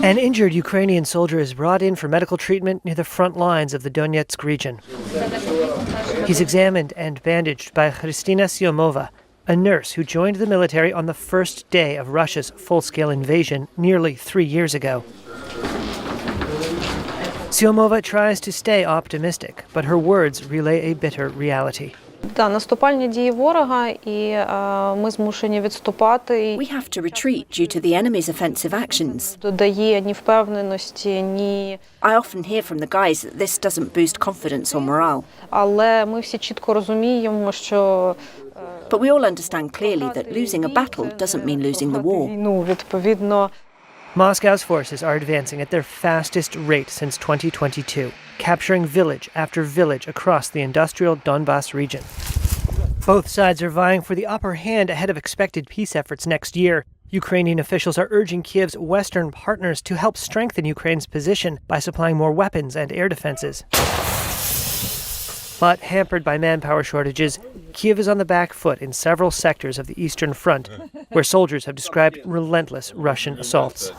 An injured Ukrainian soldier is brought in for medical treatment near the front lines of the Donetsk region. He's examined and bandaged by Kristina Siomova, a nurse who joined the military on the first day of Russia's full-scale invasion nearly 3 years ago. Siomova tries to stay optimistic, but her words relay a bitter reality. Наступальні дії ворога, і ми змушені відступати. We have to retreat due to the enemy's offensive actions. Додає ні впевненості, ні. I often hear from the guys that this doesn't boost confidence or morale. Але ми всі чітко розуміємо, що But we all understand clearly that losing a battle doesn't mean losing the war. війну, відповідно. Moscow's forces are advancing at their fastest rate since 2022, capturing village after village across the industrial Donbas region. Both sides are vying for the upper hand ahead of expected peace efforts next year. Ukrainian officials are urging Kiev's Western partners to help strengthen Ukraine's position by supplying more weapons and air defenses. But hampered by manpower shortages, Kiev is on the back foot in several sectors of the Eastern Front, where soldiers have described relentless Russian assaults.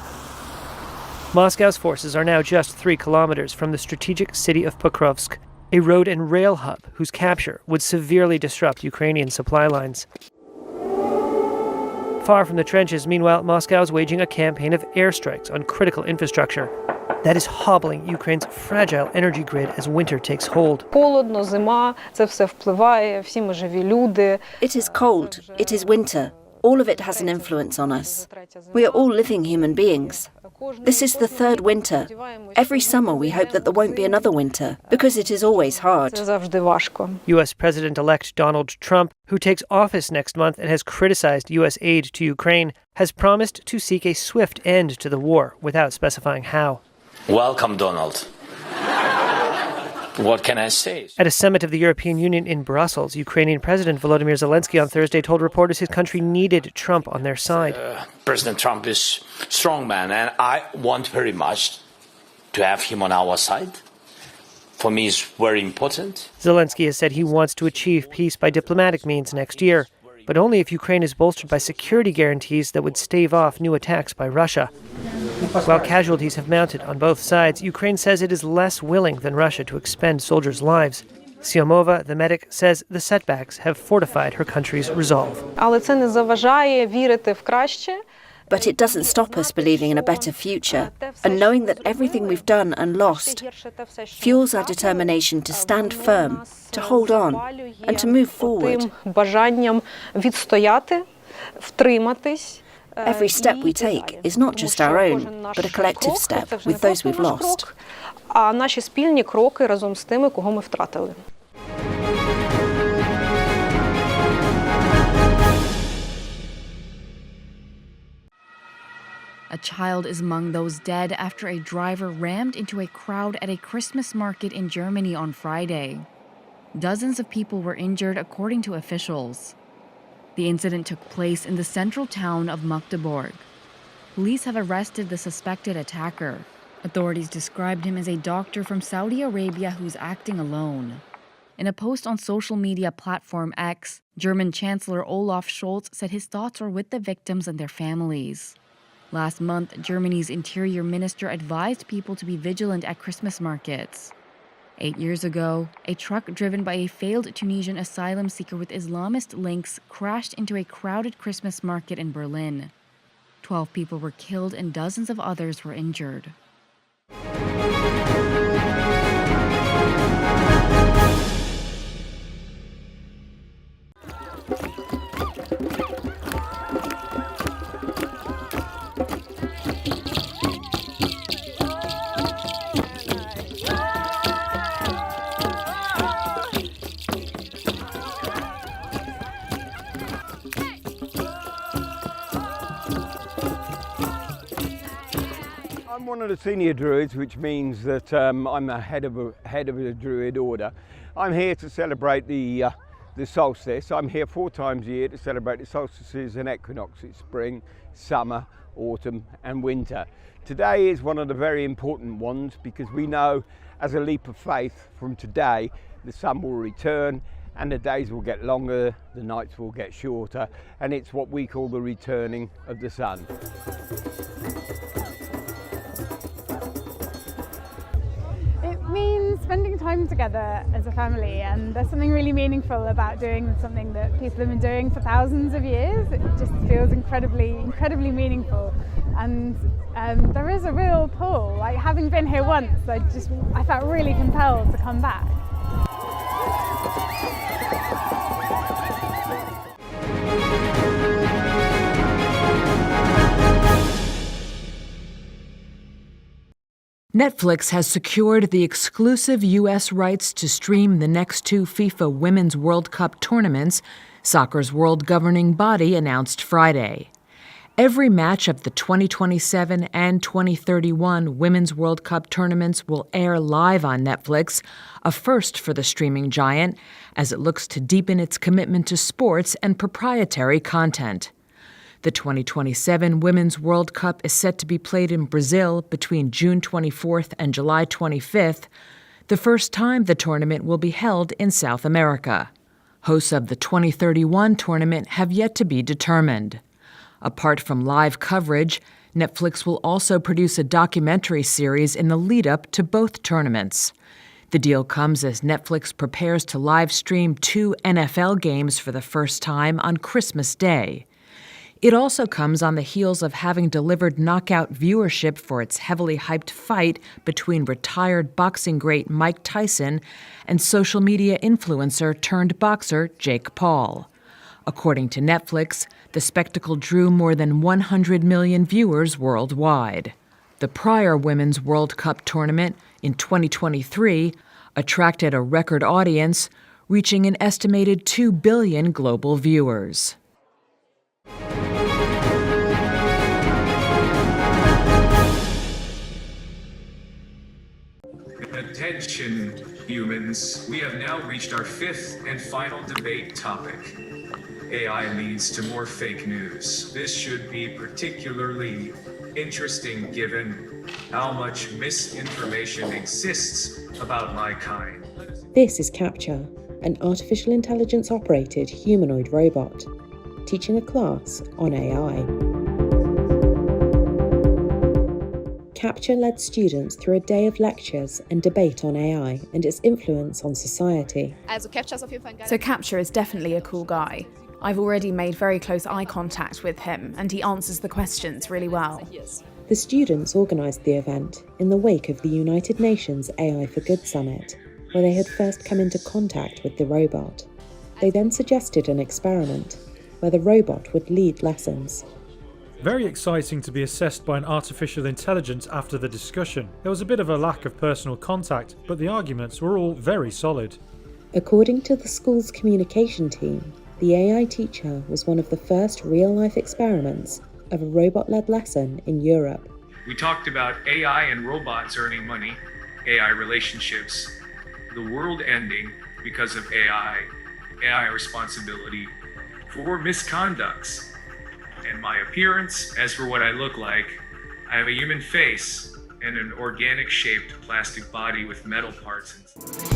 Moscow's forces are now just 3 kilometers from the strategic city of Pokrovsk, a road and rail hub whose capture would severely disrupt Ukrainian supply lines. Far from the trenches, meanwhile, Moscow is waging a campaign of airstrikes on critical infrastructure that is hobbling Ukraine's fragile energy grid as winter takes hold. Холодно, зима, це все впливає, всі ми живі люди. It is cold, it is winter. All of it has an influence on us. We are all living human beings. This is the third winter. Every summer we hope that there won't be another winter, because it is always hard. Це завжди важко. U.S. President-elect Donald Trump, who takes office next month and has criticized U.S. aid to Ukraine, has promised to seek a swift end to the war without specifying how. Welcome, Donald. What can I say? At a summit of the European Union in Brussels, Ukrainian President Volodymyr Zelensky on Thursday told reporters his country needed Trump on their side. President Trump is a strong man, and I want very much to have him on our side. For me, it's very important. Zelensky has said he wants to achieve peace by diplomatic means next year, but only if Ukraine is bolstered by security guarantees that would stave off new attacks by Russia. While casualties have mounted on both sides, Ukraine says it is less willing than Russia to expend soldiers' lives. Siomova, the medic, says the setbacks have fortified her country's resolve. Але це не заважає вірити в краще. But it doesn't stop us believing in a better future, and knowing that everything we've done and lost fuels our determination to stand firm, to hold on, and to move forward. Бажанням відстояти, втриматись. Every step we take is not just our own, but a collective step with those we've lost. А наші спільні кроки разом з тими, кого ми втратили. A child is among those dead after a driver rammed into a crowd at a Christmas market in Germany on Friday. Dozens of people were injured, according to officials. The incident took place in the central town of Magdeburg. Police have arrested the suspected attacker. Authorities described him as a doctor from Saudi Arabia who's acting alone. In a post on social media platform X, German Chancellor Olaf Scholz said his thoughts are with the victims and their families. Last month, Germany's interior minister advised people to be vigilant at Christmas markets. 8 years ago, a truck driven by a failed Tunisian asylum seeker with Islamist links crashed into a crowded Christmas market in Berlin. 12 people were killed and dozens of others were injured. I'm one of the senior druids, which means that I'm the head of a druid order. I'm here to celebrate the solstice. I'm here 4 times a year to celebrate the solstices and equinoxes: spring, summer, autumn and winter. Today is one of the very important ones because we know, as a leap of faith, from today the sun will return and the days will get longer, the nights will get shorter, and it's what we call the returning of the sun. spending time together as a family, and there's something really meaningful about doing something that people have been doing for thousands of years. It just feels incredibly meaningful, and there is a real pull. Like, having been here once, I felt really compelled to come back. Netflix has secured the exclusive U.S. rights to stream the next two FIFA Women's World Cup tournaments, soccer's world governing body announced Friday. Every match of the 2027 and 2031 Women's World Cup tournaments will air live on Netflix, a first for the streaming giant, as it looks to deepen its commitment to sports and proprietary content. The 2027 Women's World Cup is set to be played in Brazil between June 24th and July 25th, the first time the tournament will be held in South America. Hosts of the 2031 tournament have yet to be determined. Apart from live coverage, Netflix will also produce a documentary series in the lead-up to both tournaments. The deal comes as Netflix prepares to live stream 2 NFL games for the first time on Christmas Day. It also comes on the heels of having delivered knockout viewership for its heavily hyped fight between retired boxing great Mike Tyson and social media influencer turned boxer Jake Paul. According to Netflix, the spectacle drew more than 100 million viewers worldwide. The prior Women's World Cup tournament in 2023 attracted a record audience, reaching an estimated 2 billion global viewers. Attention, humans. We have now reached our fifth and final debate topic. AI leads to more fake news. This should be particularly interesting given how much misinformation exists about my kind. This is Capture, an artificial intelligence-operated humanoid robot, teaching a class on AI. Capture led students through a day of lectures and debate on AI and its influence on society. So Capture is definitely a cool guy. I've already made very close eye contact with him, and he answers the questions really well. The students organised the event in the wake of the United Nations AI for Good Summit, where they had first come into contact with the robot. They then suggested an experiment where the robot would lead lessons. Very exciting to be assessed by an artificial intelligence after the discussion. There was a bit of a lack of personal contact, but the arguments were all very solid. According to the school's communication team, the AI teacher was one of the first real-life experiments of a robot-led lesson in Europe. We talked about AI and robots earning money, AI relationships, the world ending because of AI responsibility for misconducts, and my appearance. As for what I look like, I have a human face and an organic-shaped plastic body with metal parts.